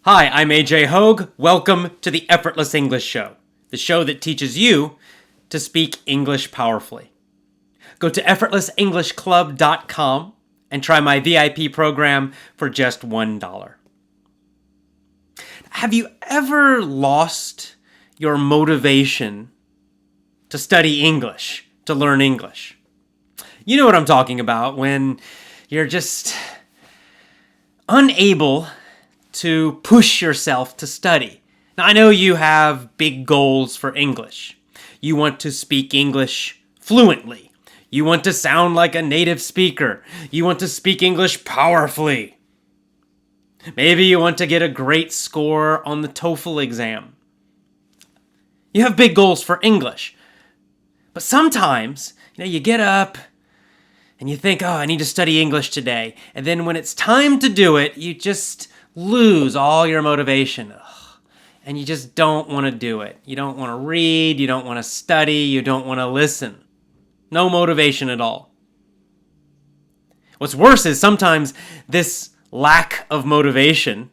Hi, I'm AJ Hoge. Welcome to the Effortless English Show, the show that teaches you to speak English powerfully. Go to effortlessenglishclub.com and try my VIP program for just $1. Have you ever lost your motivation to study English, to learn English? You know what I'm talking about when you're just unable to push yourself to study. Now, I know you have big goals for English. You want to speak English fluently. You want to sound like a native speaker. You want to speak English powerfully. Maybe you want to get a great score on the TOEFL exam. You have big goals for English. But sometimes, you get up and you think, I need to study English today. And then when it's time to do it, you just lose all your motivation. And you just don't want to do it. You don't want to read, you don't want to study, you don't want to listen. No motivation at all. What's worse is sometimes this lack of motivation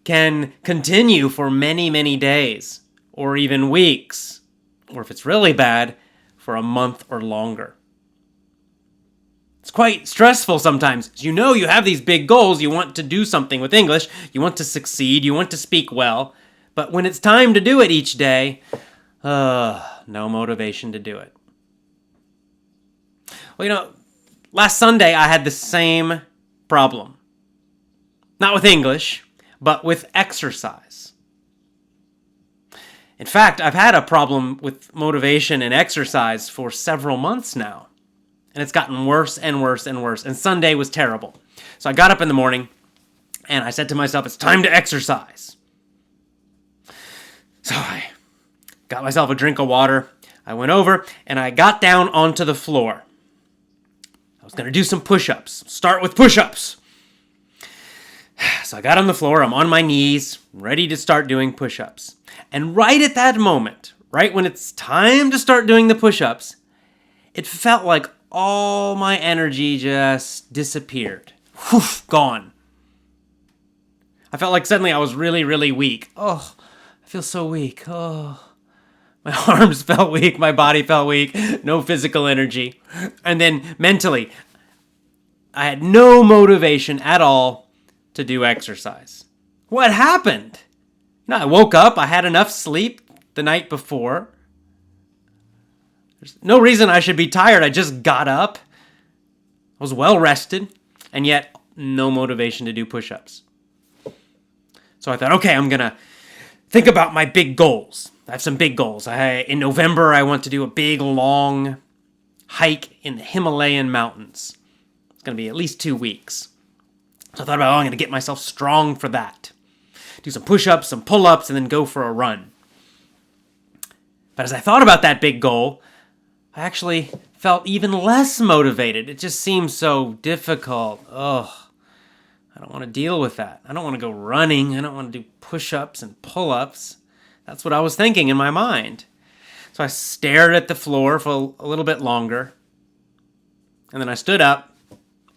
can continue for many, many days, or even weeks, or if it's really bad, for a month or longer. It's quite stressful sometimes. You have these big goals, you want to do something with English, you want to succeed, you want to speak well, but when it's time to do it each day, no motivation to do it. Well, last Sunday I had the same problem. Not with English, but with exercise. In fact, I've had a problem with motivation and exercise for several months now. And it's gotten worse and worse and worse. And Sunday was terrible. So I got up in the morning and I said to myself, it's time to exercise. So I got myself a drink of water. I went over and I got down onto the floor. I was going to do some push-ups. Start with push-ups. So I got on the floor. I'm on my knees, ready to start doing push-ups. And right at that moment, right when it's time to start doing the push-ups, it felt like all my energy just disappeared. Gone. I felt like suddenly I was really, really weak. I feel so weak. My arms felt weak. My body felt weak. No physical energy. And then mentally, I had no motivation at all to do exercise. What happened? I woke up. I had enough sleep the night before. There's no reason I should be tired. I just got up. I was well rested, and yet no motivation to do push-ups. So I thought, okay, I'm going to think about my big goals. I have some big goals. In November, I want to do a big, long hike in the Himalayan mountains. It's going to be at least 2 weeks. So I thought about, I'm going to get myself strong for that. Do some push-ups, some pull-ups, and then go for a run. But as I thought about that big goal, I actually felt even less motivated. It just seemed so difficult. I don't want to deal with that. I don't want to go running. I don't want to do push-ups and pull-ups. That's what I was thinking in my mind. So I stared at the floor for a little bit longer. And then I stood up,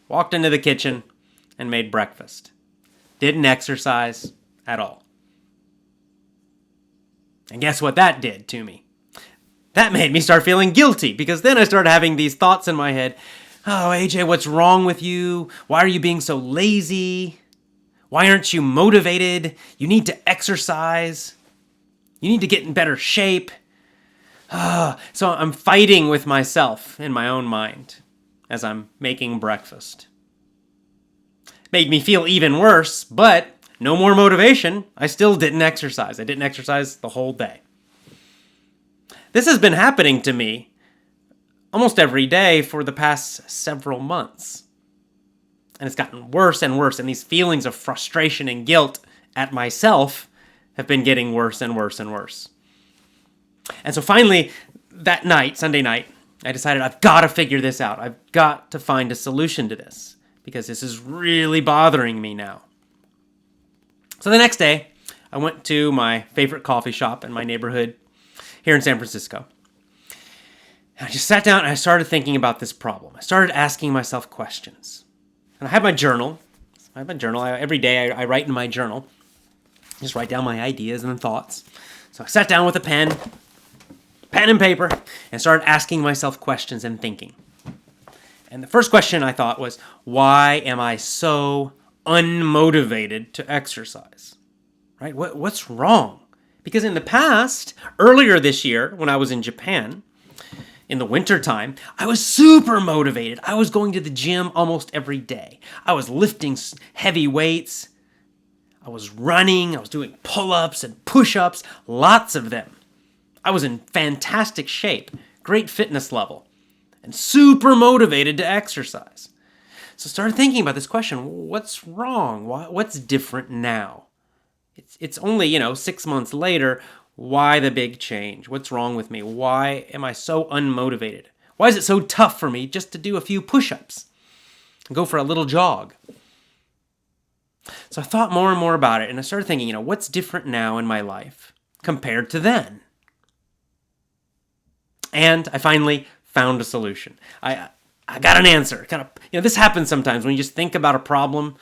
walked into the kitchen, and made breakfast. Didn't exercise at all. And guess what that did to me? That made me start feeling guilty, because then I started having these thoughts in my head. Oh, AJ, what's wrong with you? Why are you being so lazy? Why aren't you motivated? You need to exercise. You need to get in better shape. So I'm fighting with myself in my own mind as I'm making breakfast. Made me feel even worse, but no more motivation. I still didn't exercise. I didn't exercise the whole day. This has been happening to me almost every day for the past several months. And it's gotten worse and worse, and these feelings of frustration and guilt at myself have been getting worse and worse and worse. And so finally, that night, Sunday night, I decided I've got to figure this out. I've got to find a solution to this, because this is really bothering me now. So the next day, I went to my favorite coffee shop in my neighborhood here in San Francisco. And I just sat down and I started thinking about this problem. I started asking myself questions. And I had my journal, I have a journal. Every day I write in my journal. Just write down my ideas and thoughts. So I sat down with a pen and paper, and started asking myself questions and thinking. And the first question I thought was, why am I so unmotivated to exercise? Right? What's wrong? Because in the past, earlier this year, when I was in Japan, in the wintertime, I was super motivated. I was going to the gym almost every day. I was lifting heavy weights. I was running. I was doing pull-ups and push-ups, lots of them. I was in fantastic shape, great fitness level, and super motivated to exercise. So I started thinking about this question, what's wrong? What's different now? It's only, 6 months later. Why the big change? What's wrong with me? Why am I so unmotivated? Why is it so tough for me just to do a few push-ups and go for a little jog? So I thought more and more about it, and I started thinking, what's different now in my life compared to then? And I finally found a solution. I got an answer. This happens sometimes when you just think about a problem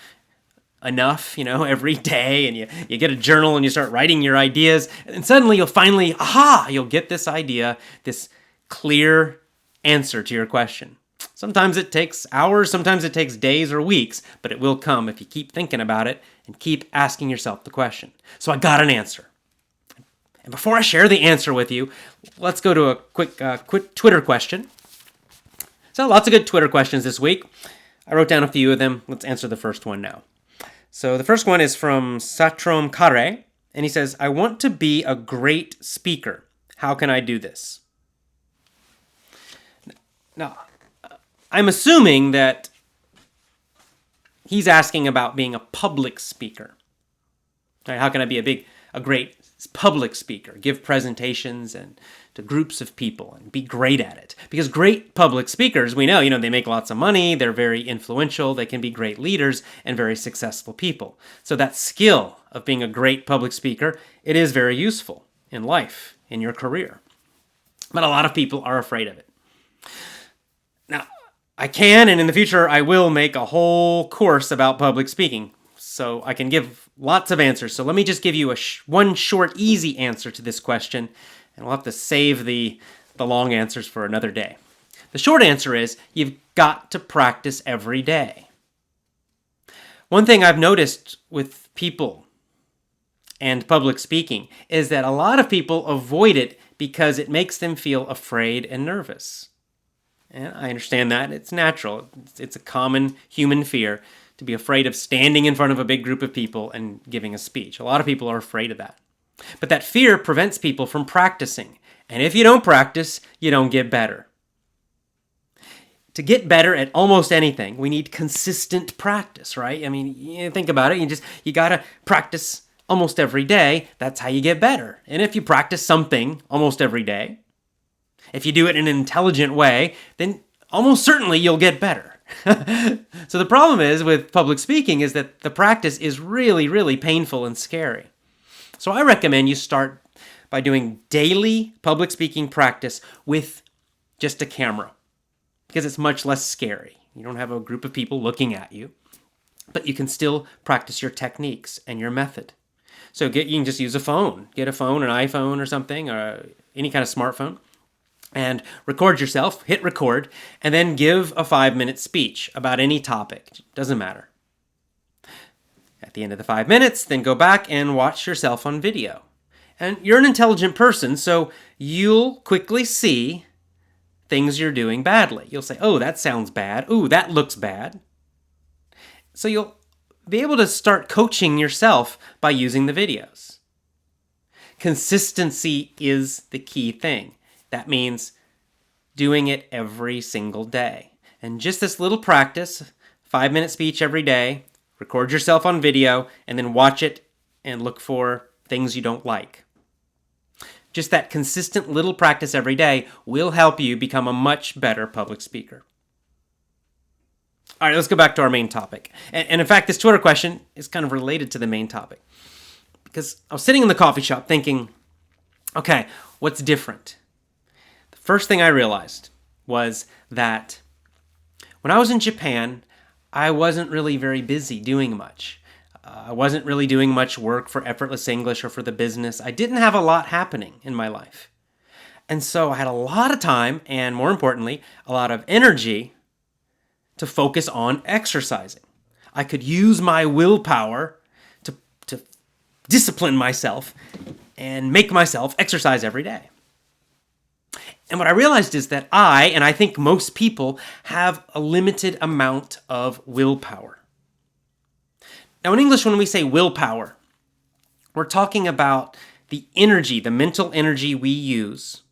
enough, every day, and you get a journal and you start writing your ideas, and suddenly you'll get this idea, this clear answer to your question. Sometimes it takes hours, sometimes it takes days or weeks, but it will come if you keep thinking about it and keep asking yourself the question. So I got an answer. And before I share the answer with you, let's go to a quick Twitter question. So lots of good Twitter questions this week. I wrote down a few of them. Let's answer the first one now. So the first one is from Satrom Kare, and he says, I want to be a great speaker. How can I do this? Now, I'm assuming that he's asking about being a public speaker. Right? How can I be a great public speaker, give presentations and to groups of people and be great at it? Because great public speakers, we know, they make lots of money, they're very influential, they can be great leaders and very successful people. So that skill of being a great public speaker, it is very useful in life, in your career. But a lot of people are afraid of it. Now, I can, and in the future, I will make a whole course about public speaking, so I can give lots of answers. So let me just give you one short, easy answer to this question, and we'll have to save the long answers for another day. The short answer is, you've got to practice every day. One thing I've noticed with people and public speaking is that a lot of people avoid it because it makes them feel afraid and nervous. And I understand that. It's natural. It's a common human fear to be afraid of standing in front of a big group of people and giving a speech. A lot of people are afraid of that. But that fear prevents people from practicing. And if you don't practice, you don't get better. To get better at almost anything, we need consistent practice, right? I mean, think about it. You got to practice almost every day. That's how you get better. And if you practice something almost every day, if you do it in an intelligent way, then almost certainly you'll get better. So the problem is with public speaking is that the practice is really, really painful and scary. So I recommend you start by doing daily public speaking practice with just a camera, because it's much less scary. You don't have a group of people looking at you, but you can still practice your techniques and your method. So you can just use a phone. Get a phone, an iPhone or something, or any kind of smartphone, and record yourself, hit record, and then give a 5-minute speech about any topic. Doesn't matter. At the end of the 5 minutes, then go back and watch yourself on video. And you're an intelligent person, so you'll quickly see things you're doing badly. You'll say, oh, that sounds bad. Ooh, that looks bad. So you'll be able to start coaching yourself by using the videos. Consistency is the key thing. That means doing it every single day. And just this little practice, 5-minute speech every day, record yourself on video, and then watch it and look for things you don't like. Just that consistent little practice every day will help you become a much better public speaker. All right, let's go back to our main topic. And in fact, this Twitter question is kind of related to the main topic. Because I was sitting in the coffee shop thinking, okay, what's different? First thing I realized was that when I was in Japan, I wasn't really very busy doing much. I wasn't really doing much work for Effortless English or for the business. I didn't have a lot happening in my life. And so I had a lot of time and, more importantly, a lot of energy to focus on exercising. I could use my willpower to discipline myself and make myself exercise every day. And what I realized is that and I think most people, have a limited amount of willpower. Now, in English, when we say willpower, we're talking about the energy, the mental energy we use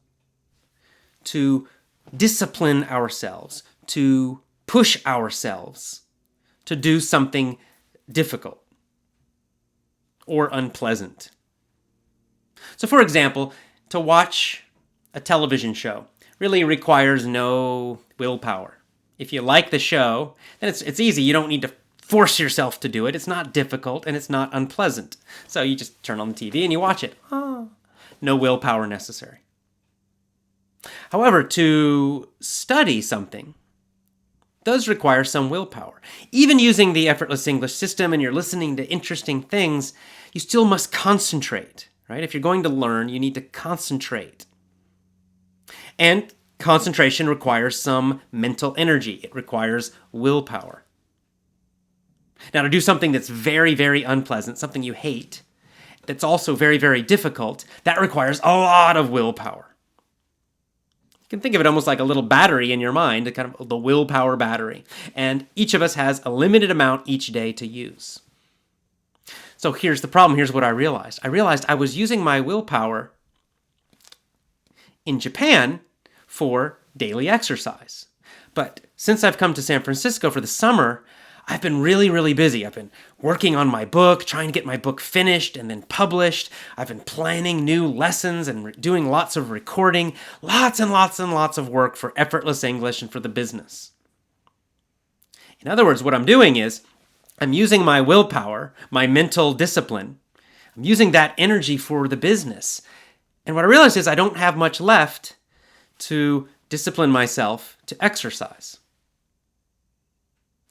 to discipline ourselves, to push ourselves to do something difficult or unpleasant. So, for example, to watch a television show really requires no willpower. If you like the show, then it's easy. You don't need to force yourself to do it. It's not difficult and it's not unpleasant. So you just turn on the TV and you watch it. No willpower necessary. However, to study something does require some willpower. Even using the Effortless English system and you're listening to interesting things, you still must concentrate, right? If you're going to learn, you need to concentrate. And concentration requires some mental energy. It requires willpower. Now, to do something that's very, very unpleasant, something you hate, that's also very, very difficult, that requires a lot of willpower. You can think of it almost like a little battery in your mind, kind of the willpower battery. And each of us has a limited amount each day to use. So here's the problem. Here's what I realized. I realized I was using my willpower in Japan for daily exercise. But since I've come to San Francisco for the summer, I've been really, really busy. I've been working on my book, trying to get my book finished and then published. I've been planning new lessons and doing lots of recording, lots and lots and lots of work for Effortless English and for the business. In other words, what I'm doing is I'm using my willpower, my mental discipline. I'm using that energy for the business. And what I realized is I don't have much left to discipline myself to exercise.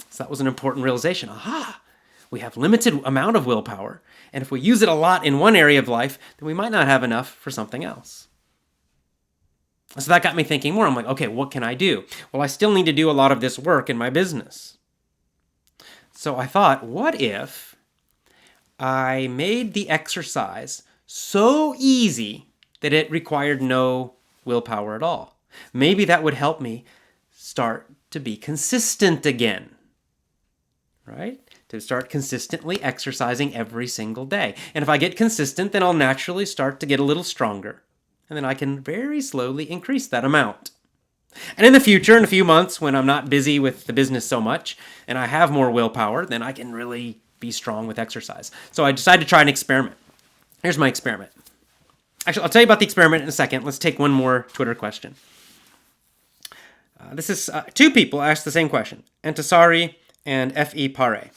So that was an important realization. We have limited amount of willpower, and if we use it a lot in one area of life, then we might not have enough for something else. So that got me thinking more. I'm like, okay, what can I do? Well, I still need to do a lot of this work in my business. So I thought, what if I made the exercise so easy that it required no willpower at all? Maybe that would help me start to be consistent again. Right? To start consistently exercising every single day. And if I get consistent, then I'll naturally start to get a little stronger. And then I can very slowly increase that amount. And in the future, in a few months, when I'm not busy with the business so much, and I have more willpower, then I can really be strong with exercise. So I decided to try an experiment. Here's my experiment. Actually, I'll tell you about the experiment in a second. Let's take one more Twitter question. This is two people asked the same question. Antasari and F.E. Pare.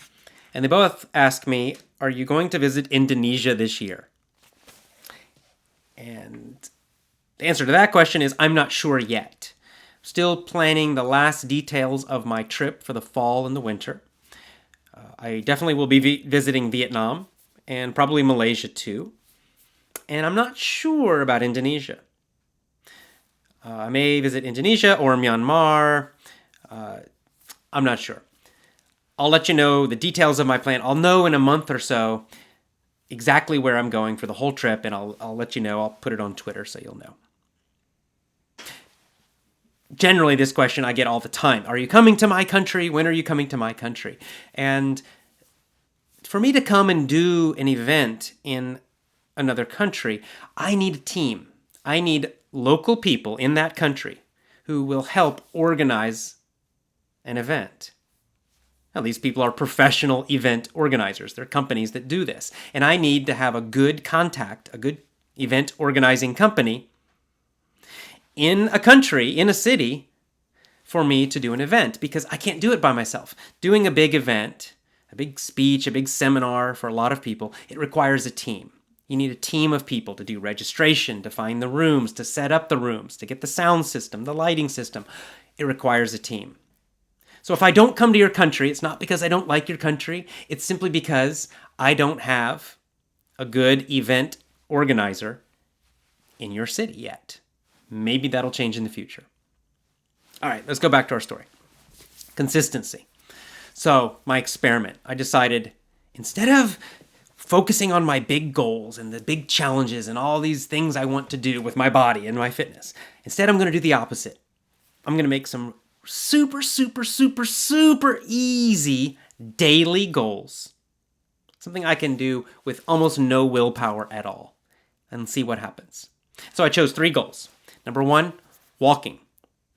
And they both ask me, are you going to visit Indonesia this year? And the answer to that question is, I'm not sure yet. Still planning the last details of my trip for the fall and the winter. I definitely will be visiting Vietnam and probably Malaysia too. And I'm not sure about Indonesia. I may visit Indonesia or Myanmar. I'm not sure. I'll let you know the details of my plan. I'll know in a month or so exactly where I'm going for the whole trip, and I'll let you know. I'll put it on Twitter so you'll know. Generally, this question I get all the time. Are you coming to my country? When are you coming to my country? And for me to come and do an event in another country, I need a team. I need local people in that country who will help organize an event. Now, these people are professional event organizers. They're companies that do this. And I need to have a good contact, a good event organizing company in a country, in a city, for me to do an event, because I can't do it by myself. Doing a big event, a big speech, a big seminar for a lot of people, it requires a team. You need a team of people to do registration, to find the rooms, to set up the rooms, to get the sound system, the lighting system. It requires a team. So if I don't come to your country, it's not because I don't like your country. It's simply because I don't have a good event organizer in your city yet. Maybe that'll change in the future. All right, let's go back to our story. Consistency. So my experiment, I decided instead of focusing on my big goals and the big challenges and all these things I want to do with my body and my fitness, instead I'm going to do the opposite. I'm going to make some super easy daily goals. Something I can do with almost no willpower at all, and see what happens. So I chose 3 goals. Number 1, walking.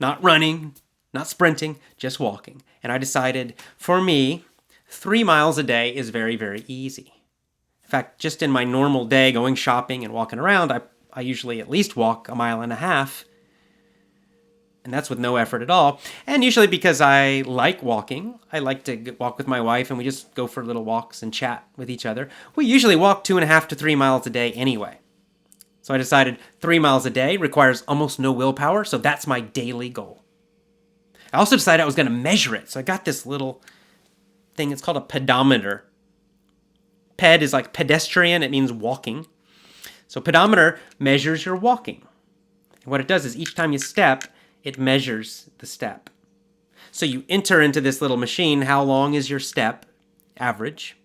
Not running, not sprinting, just walking. And I decided, for me, 3 miles a day is very easy. In fact, just in my normal day going shopping and walking around, I usually at least walk 1.5 miles. And that's with no effort at all. And usually because I like walking, I like to walk with my wife and we just go for little walks and chat with each other. We usually walk 2.5 to 3 miles a day anyway. So I decided 3 miles a day requires almost no willpower, so that's my daily goal. I also decided I was going to measure it. So I got this little thing, it's called a pedometer. Ped is like pedestrian, it means walking. So pedometer measures your walking. And what it does is each time you step, it measures the step. So you enter into this little machine, how long is your step, average,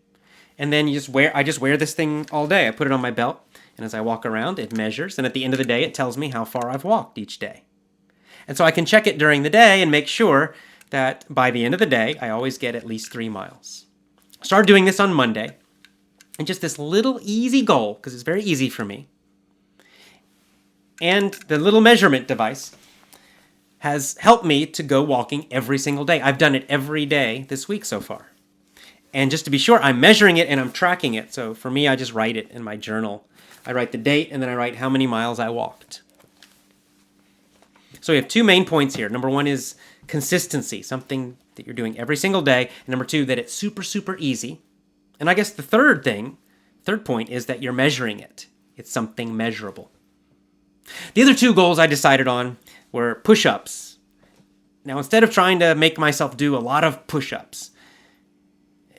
and then I just wear this thing all day. I put it on my belt, and as I walk around, it measures, and at the end of the day, it tells me how far I've walked each day. And so I can check it during the day and make sure that by the end of the day, I always get at least 3 miles. I started doing this on Monday, and just this little easy goal, because it's very easy for me, and the little measurement device has helped me to go walking every single day. I've done it every day this week so far. And just to be sure, I'm measuring it and I'm tracking it. So for me, I just write it in my journal. I write the date and then I write how many miles I walked. So we have 2 main points here. Number 1 is consistency, something that you're doing every single day. And number 2, that it's super easy. And I guess the third point is that you're measuring it. It's something measurable. The other 2 goals I decided on were push-ups. Now, instead of trying to make myself do a lot of push-ups,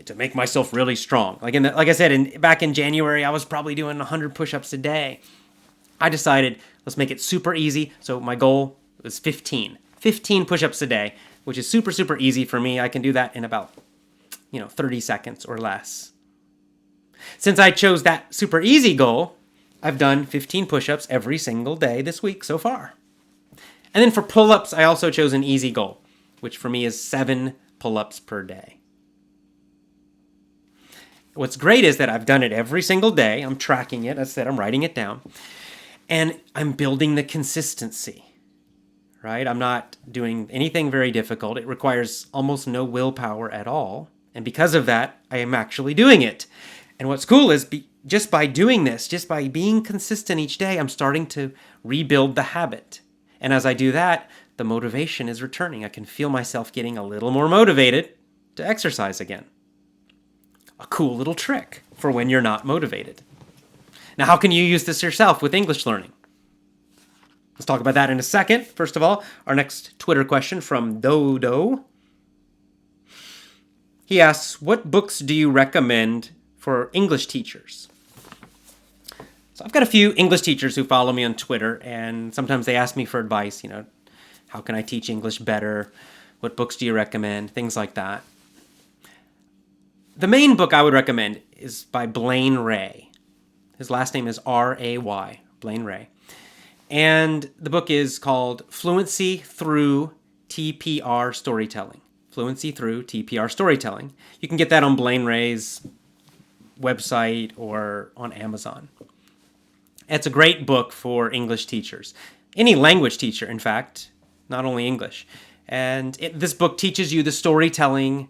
to make myself really strong, like I said, back in January, I was probably doing 100 push-ups a day. I decided, let's make it super easy. So my goal was 15 push-ups a day, which is super easy for me. I can do that in about 30 seconds or less. Since I chose that super easy goal, I've done 15 push-ups every single day this week so far. And then for pull-ups, I also chose an easy goal, which for me is 7 pull-ups per day. What's great is that I've done it every single day. I'm tracking it. As I said, I'm writing it down. And I'm building the consistency, right? I'm not doing anything very difficult. It requires almost no willpower at all. And because of that, I am actually doing it. And what's cool is just by doing this, just by being consistent each day, I'm starting to rebuild the habit. And as I do that, the motivation is returning. I can feel myself getting a little more motivated to exercise again. A cool little trick for when you're not motivated. Now, how can you use this yourself with English learning? Let's talk about that in a second. First of all, our next Twitter question from Dodo. He asks, what books do you recommend for English teachers? So I've got a few English teachers who follow me on Twitter, and sometimes they ask me for advice, how can I teach English better? What books do you recommend? Things like that. The main book I would recommend is by Blaine Ray. His last name is R-A-Y, Blaine Ray. And the book is called Fluency Through TPR Storytelling. Fluency Through TPR Storytelling. You can get that on Blaine Ray's website or on Amazon. It's a great book for English teachers. Any language teacher, in fact, not only English. And this book teaches you the storytelling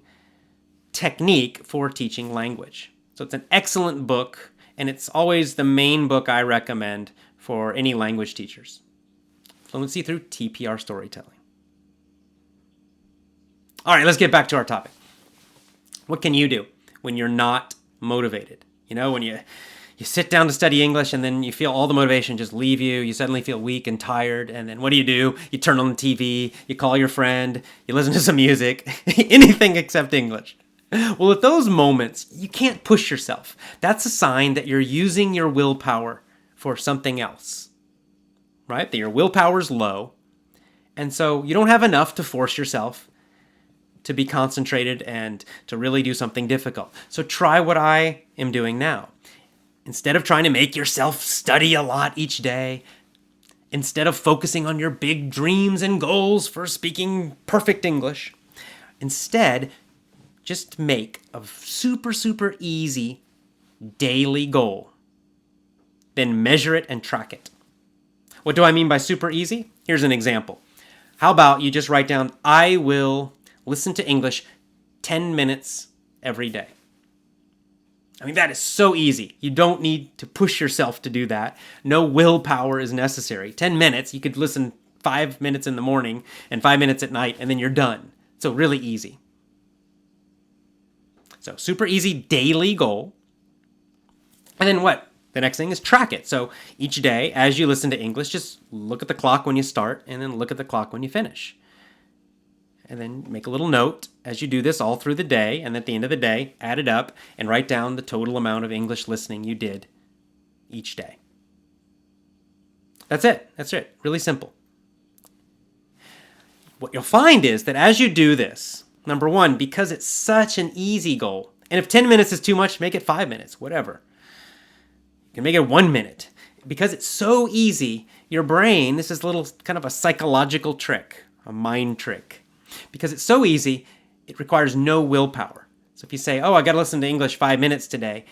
technique for teaching language. So it's an excellent book, and it's always the main book I recommend for any language teachers. Fluency Through TPR Storytelling. All right, let's get back to our topic. What can you do when you're not motivated? When You sit down to study English and then you feel all the motivation just leave you. You suddenly feel weak and tired. And then what do? You turn on the TV, you call your friend, you listen to some music, anything except English. Well, at those moments, you can't push yourself. That's a sign that you're using your willpower for something else, right? That your willpower is low. And so you don't have enough to force yourself to be concentrated and to really do something difficult. So try what I am doing now. Instead of trying to make yourself study a lot each day, instead of focusing on your big dreams and goals for speaking perfect English, instead, just make a super, super easy daily goal. Then measure it and track it. What do I mean by super easy? Here's an example. How about you just write down, I will listen to English 10 minutes every day. I mean, that is so easy. You don't need to push yourself to do that. No willpower is necessary. 10 minutes, you could listen 5 minutes in the morning and 5 minutes at night, and then you're done. So really easy. So super easy daily goal. And then what? The next thing is track it. So each day, as you listen to English, just look at the clock when you start and then look at the clock when you finish. And then make a little note as you do this all through the day. And at the end of the day, add it up and write down the total amount of English listening you did each day. That's it. That's it. Really simple. What you'll find is that as you do this, number one, because it's such an easy goal, and if 10 minutes is too much, make it 5 minutes, whatever. You can make it 1 minute. Because it's so easy, your brain, this is a little kind of a psychological trick, a mind trick. Because it's so easy, it requires no willpower. So if you say, I got to listen to English 5 minutes today,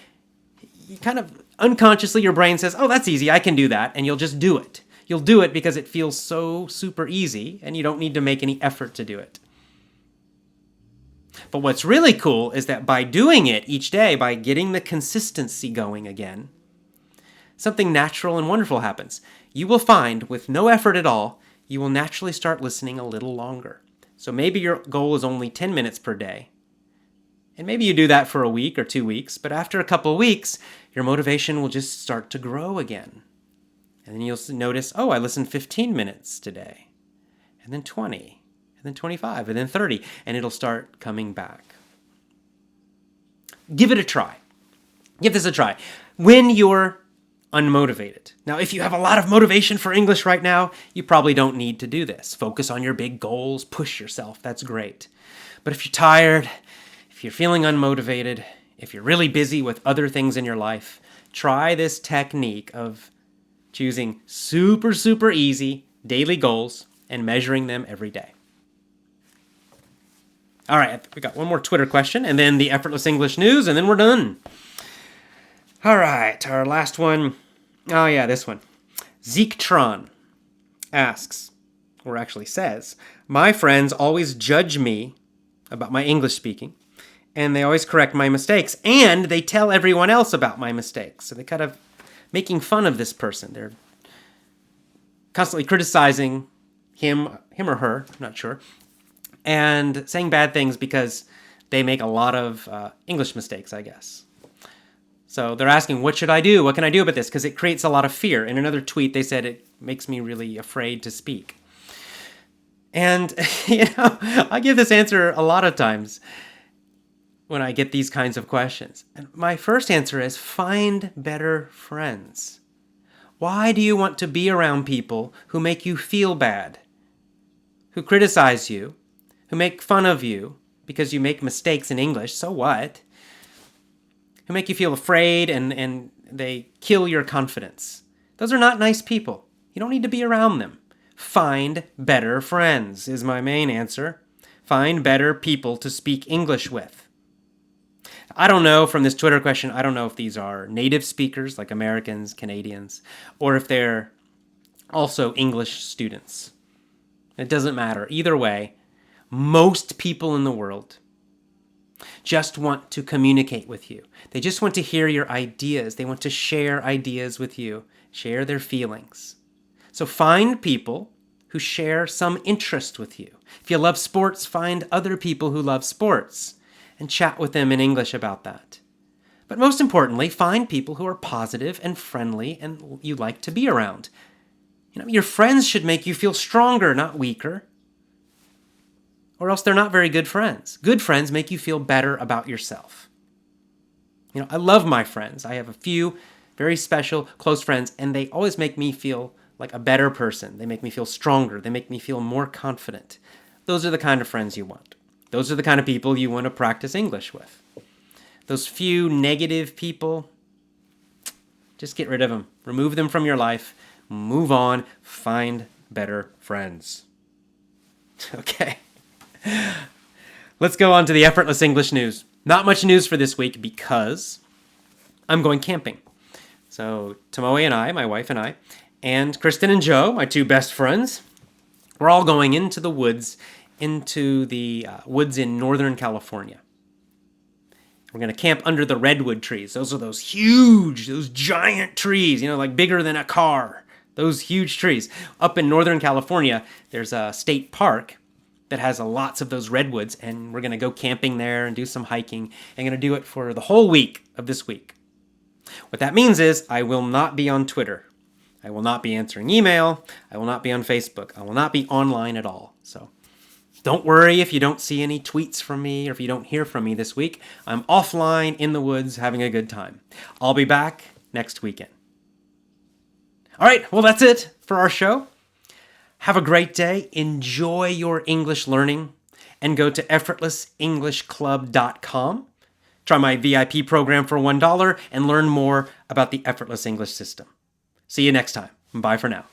you kind of unconsciously, your brain says, that's easy, I can do that, and you'll just do it. You'll do it because it feels so super easy, and you don't need to make any effort to do it. But what's really cool is that by doing it each day, by getting the consistency going again, something natural and wonderful happens. You will find, with no effort at all, you will naturally start listening a little longer. So maybe your goal is only 10 minutes per day. And maybe you do that for a week or 2 weeks, but after a couple of weeks, your motivation will just start to grow again. And then you'll notice, I listened 15 minutes today, and then 20, and then 25, and then 30, and it'll start coming back. Give it a try. Give this a try. When you're unmotivated. Now, if you have a lot of motivation for English right now, you probably don't need to do this. Focus on your big goals, push yourself, that's great. But if you're tired, if you're feeling unmotivated, if you're really busy with other things in your life, try this technique of choosing super, super easy daily goals and measuring them every day. All right, we got one more Twitter question and then the Effortless English news, and then we're done. All right, our last one. This one. Zeketron asks, or actually says, my friends always judge me about my English speaking, and they always correct my mistakes, and they tell everyone else about my mistakes. So they kind of making fun of this person. They're constantly criticizing him or her, I'm not sure, and saying bad things because they make a lot of English mistakes, I guess. So they're asking, what should I do? What can I do about this? Because it creates a lot of fear. In another tweet, they said it makes me really afraid to speak. And, I give this answer a lot of times when I get these kinds of questions. And my first answer is find better friends. Why do you want to be around people who make you feel bad, who criticize you, who make fun of you because you make mistakes in English? So what? Who make you feel afraid and they kill your confidence. Those are not nice people. You don't need to be around them. Find better friends is my main answer. Find better people to speak English with. I don't know from this Twitter question, I don't know if these are native speakers like Americans, Canadians, or if they're also English students. It doesn't matter. Either way, most people in the world just want to communicate with you. They just want to hear your ideas. They want to share ideas with you, share their feelings. So find people who share some interest with you. If you love sports, find other people who love sports and chat with them in English about that. But most importantly, find people who are positive and friendly and you like to be around. Your friends should make you feel stronger, not weaker. Or else they're not very good friends. Good friends make you feel better about yourself. I love my friends. I have a few very special, close friends, and they always make me feel like a better person. They make me feel stronger. They make me feel more confident. Those are the kind of friends you want. Those are the kind of people you want to practice English with. Those few negative people, just get rid of them. Remove them from your life. Move on. Find better friends. Okay. Let's go on to the Effortless English news. Not much news for this week because I'm going camping. So Tomoe and I, my wife and I, and Kristen and Joe, my two best friends, we're all going into the woods in Northern California. We're going to camp under the redwood trees. Those are those giant trees, like bigger than a car. Those huge trees. Up in Northern California, there's a state park that has lots of those redwoods, and we're going to go camping there and do some hiking. I'm going to do it for the whole week of this week. What that means is I will not be on Twitter. I will not be answering email. I will not be on Facebook. I will not be online at all. So don't worry if you don't see any tweets from me or if you don't hear from me this week. I'm offline in the woods having a good time. I'll be back next weekend. All right, well, that's it for our show. Have a great day. Enjoy your English learning and go to effortlessenglishclub.com. Try my VIP program for $1 and learn more about the Effortless English system. See you next time. Bye for now.